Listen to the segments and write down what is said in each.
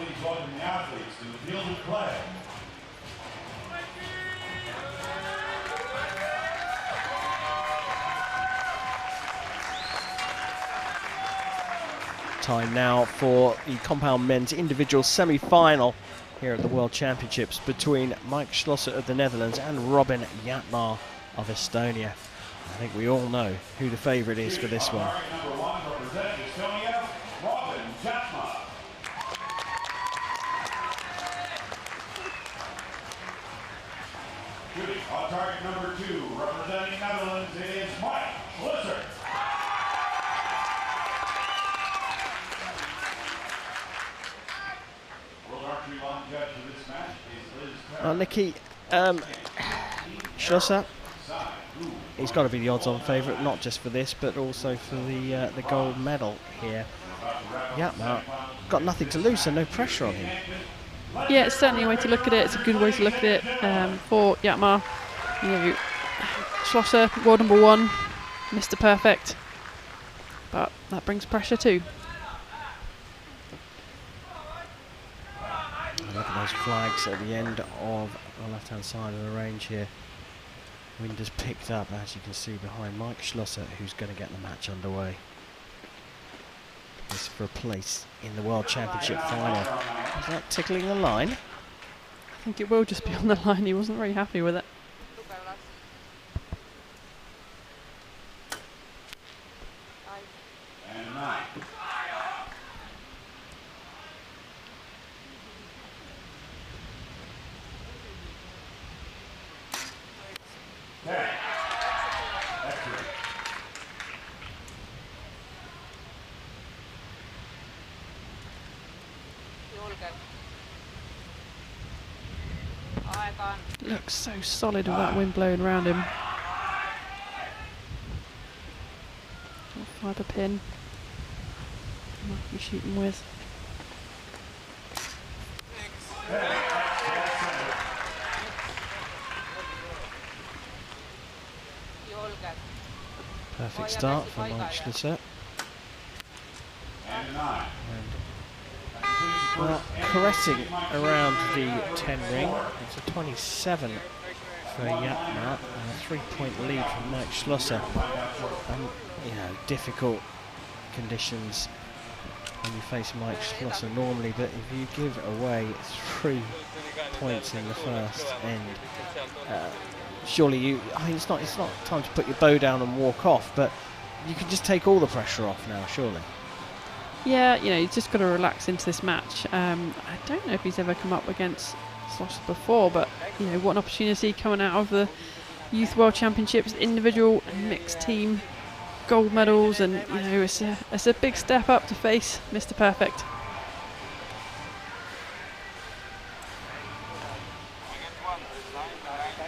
please welcome the athletes to the field of play. Time now for the compound men's individual semi-final here at the World Championships between Mike Schloesser of the Netherlands and Robin Jaatma of Estonia. I think we all know who the favourite is for this one. Number 1 representing Estonia, Robin Jaatma. Shooting on target number 2, representing Netherlands, is Mike Schloesser. World Archery Long judge for this match is Liz. Nikki, Schloesser, he's got to be the odds-on favourite, not just for this, but also for the gold medal here. Jaatma got nothing to lose, so no pressure on him. Yeah, it's certainly a way to look at it. It's a good way to look at it for Jaatma. You know, Schloesser, world number 1, Mr. Perfect, but that brings pressure too. Look at those flags at the end of the left-hand side of the range here. Wind has picked up, as you can see behind Mike Schloesser, who's going to get the match underway. This for a place in the World Championship final. Is that tickling the line? I think it will just be on the line. He wasn't very happy with it. And 9. Looks so solid with that wind blowing around him. Fibre pin. Might be shooting with. Perfect start for Mike Schloesser. And 9. Well, caressing around the 10 ring. It's a 27 for Jaatma, and a 3-point lead from Mike Schloesser. You know, difficult conditions when you face Mike Schloesser normally, but if you give away 3 points in the first end, surely you. I mean, it's not time to put your bow down and walk off, but you can just take all the pressure off now, surely. Yeah, you know, he's just got to relax into this match. I don't know if he's ever come up against Schloesser before, but you know, what an opportunity coming out of the Youth World Championships, individual and mixed team gold medals, and you know, it's a big step up to face Mr. Perfect.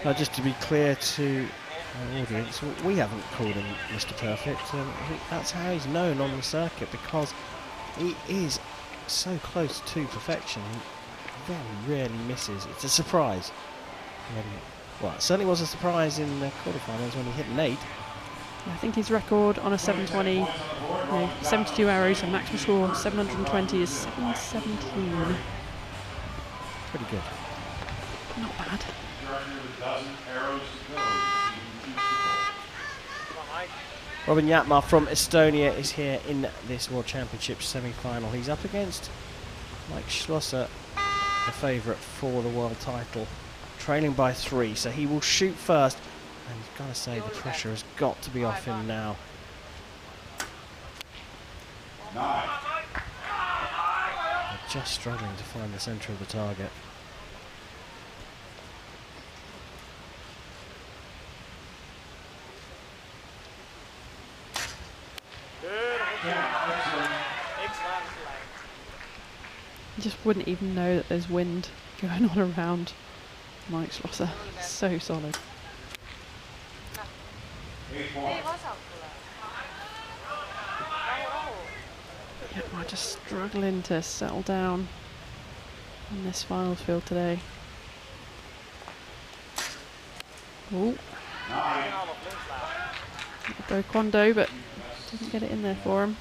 Now, just to be clear to our audience, we haven't called him Mr. Perfect. That's how he's known on the circuit, because he is so close to perfection. He very rarely misses. It's a surprise. Well, it certainly was a surprise in the quarterfinals when he hit an 8. I think his record on a 720, you know, 72 arrows, and maximum score 720 is 717. Pretty good. Not bad. Robin Jaatma from Estonia is here in this World Championship semi-final. He's up against Mike Schloesser, the favourite for the world title, trailing by 3, so he will shoot first, and you've got to say the pressure has got to be off him now. 9. They're just struggling to find the centre of the target. You just wouldn't even know that there's wind going on around Mike Schloesser. So solid. Yeah, we're just struggling to settle down in this finals field today. Oh, go Quando, but didn't get it in there for him.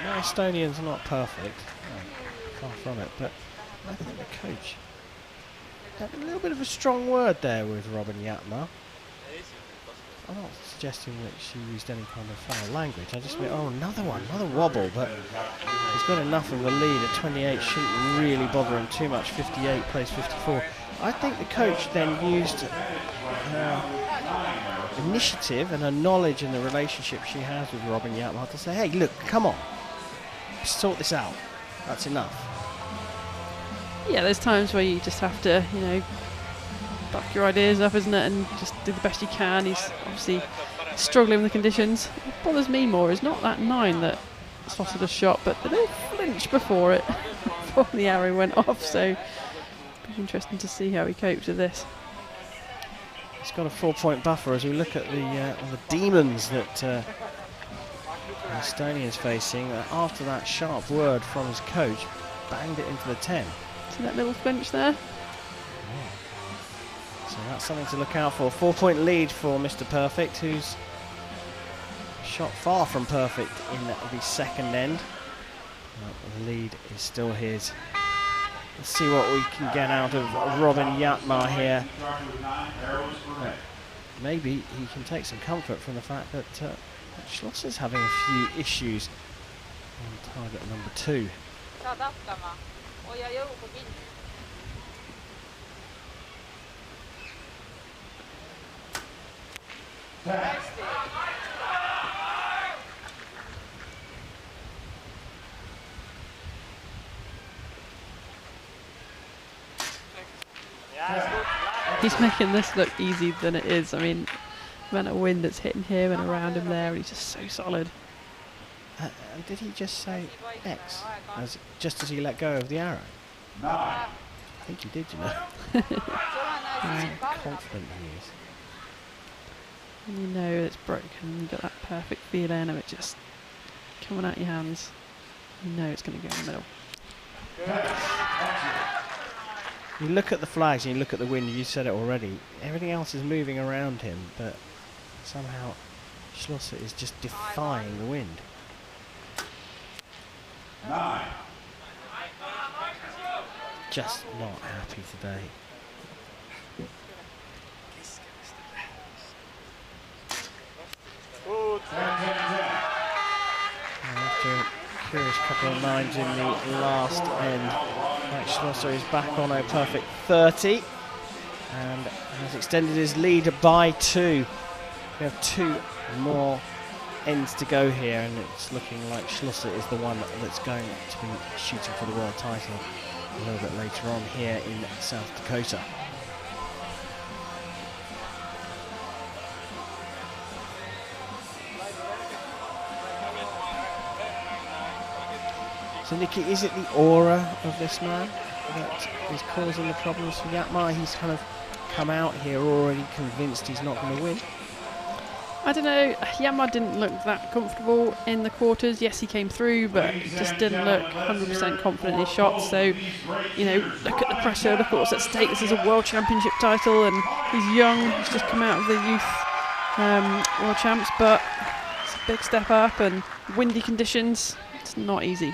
my Estonian's not perfect, far from it, but I think the coach had a little bit of a strong word there with Robin Jaatma. I'm not suggesting that she used any kind of foul language. I just mean, oh, another one, another wobble, but he's got enough of a lead at 28, shouldn't really bother him too much. 58 plays 54. I think the coach then used initiative and her knowledge in the relationship she has with Robin Jaatma to say, hey, look, come on, sort this out. That's enough. Yeah, there's times where you just have to, you know, back your ideas up, isn't it, and just do the best you can. He's obviously struggling with the conditions. What bothers me more is not that 9 that Schloesser just shot, but the little flinch before it, before the arrow went off. So it'll be interesting to see how he copes with this. He's got a 4-point buffer as we look at the demons that Estonia is facing. After that sharp word from his coach, banged it into the 10. See that little flinch there? So that's something to look out for. 4-point lead for Mr. Perfect, who's shot far from perfect in the second end. The lead is still his. Let's see what we can get out of Robin Jaatma here. Maybe he can take some comfort from the fact that Schlosser's having a few issues on target number 2. He's making this look easier than it is. I mean, the amount of wind that's hitting him and around him there, and he's just so solid. Did he just say X just as he let go of the arrow? I think he did, you know. How confident he is. And you know it's broken, you've got that perfect feeling of it just coming out your hands. You know it's going to go in the middle. You look at the flags and you look at the wind, you said it already, everything else is moving around him, but somehow Schlosser is just defying the wind. 9. Just not happy today. After a curious couple of 9s in the last end, Mike Schlosser is back on a perfect 30 and has extended his lead by 2. We have 2 more ends to go here, and it's looking like Schlosser is the one that's going to be shooting for the world title a little bit later on here in South Dakota. So Nikki, is it the aura of this man that is causing the problems for Jaatma? He's kind of come out here already convinced he's not going to win. I don't know, Jaatma didn't look that comfortable in the quarters. Yes, he came through, but he just didn't look 100% confident in his shots. So, you know, look at the pressure, look at what's at stake. This is a World Championship title, and he's young. He's just come out of the youth World Champs, but it's a big step up, and windy conditions, it's not easy.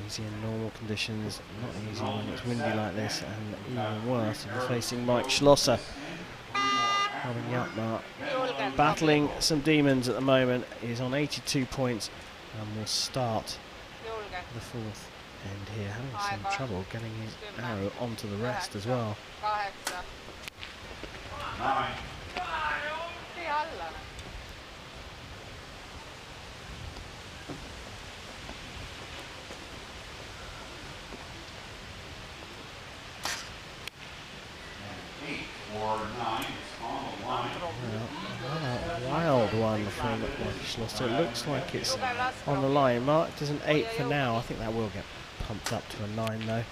Easy in normal conditions, not easy when it's windy like this, and even worse if you're facing Mike Schlosser. Robin Jaatma battling some demons at the moment. He's on 82 points and will start the 4th end here, having some trouble getting his arrow onto the rest as well. 9. Another wild one from Mike Schlosser. It looks like it's on the line. Marked as an 8 for now. I think that will get pumped up to a 9 though.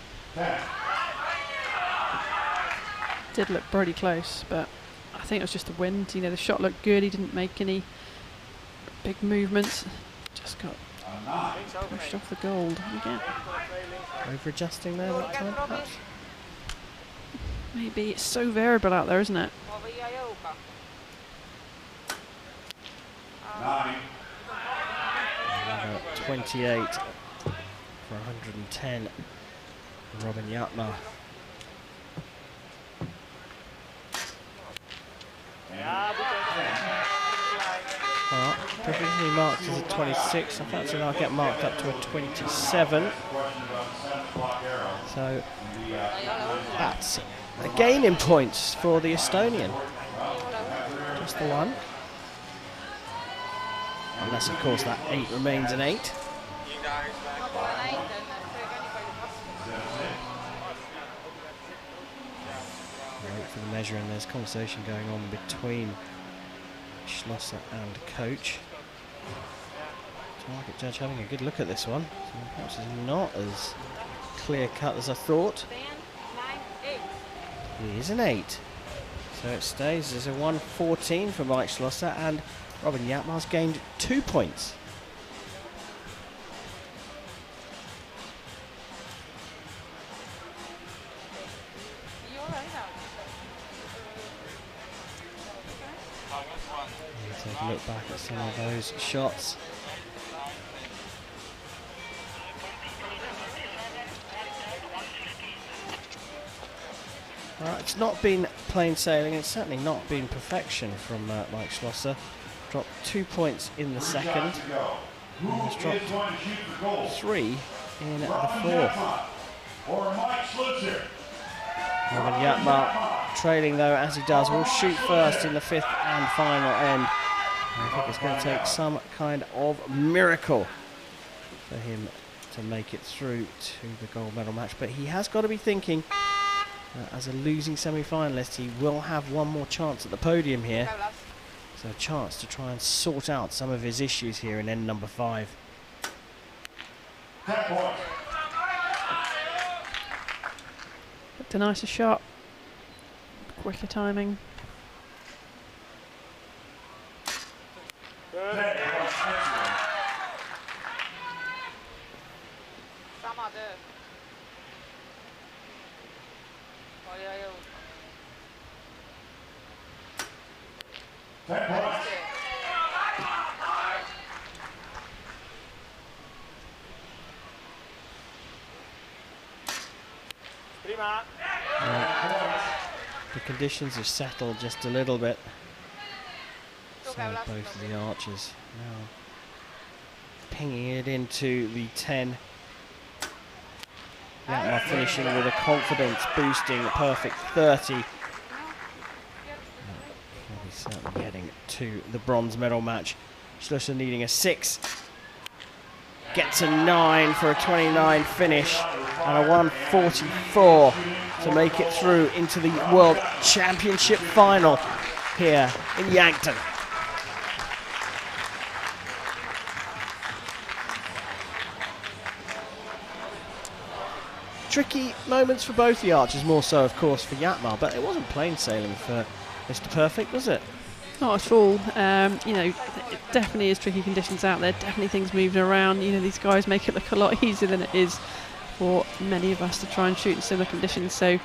Did look pretty close, but I think it was just the wind. You know, the shot looked good. He didn't make any big movements. Just got pushed off the gold again. Over adjusting there that time, perhaps? Maybe. It's so variable out there, isn't it? 9. Another 28 for 110. Robin Jaatma. Well, provisionally marked as a 26. I fancy I'll get marked up to a 27. So that's a gain in points for the Estonian. Just the one. Unless, of course, that 8 remains an 8. Wait for the measure, and there's conversation going on between Schloesser and coach. Target judge having a good look at this one. So perhaps it's not as clear cut as I thought. It is an 8. So it stays as a 114 for Mike Schloesser, and Robin Jaatma's gained 2 points. Take a look back at some of those shots. It's not been plain sailing, it's certainly not been perfection from Mike Schloesser. Dropped 2 points in the second, and he's dropped 3 in the fourth. Robin Jaatma trailing though as he does, will shoot first in the 5th and final end. I think it's going to take some kind of miracle for him to make it through to the gold medal match, but he has got to be thinking as a losing semi-finalist he will have one more chance at the podium here, so a chance to try and sort out some of his issues here in end number 5. A nicer shot, quicker timing. The conditions have settled just a little bit. So both of the archers now pinging it into the 10. Jaatma finishing with a confidence boosting perfect 30. He'll be certainly heading to the bronze medal match. Schloesser needing a 6. Gets a 9 for a 29 finish and a 144 to make it through into the World Championship final here in Yankton. Tricky moments for both the archers, more so of course for Jaatma, but it wasn't plain sailing for Mr. Perfect, was it? Not at all. You know, it definitely is tricky conditions out there, definitely things moving around. You know, these guys make it look a lot easier than it is for many of us to try and shoot in similar conditions. So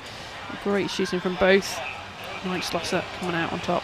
great shooting from both. Mike Schloesser coming out on top.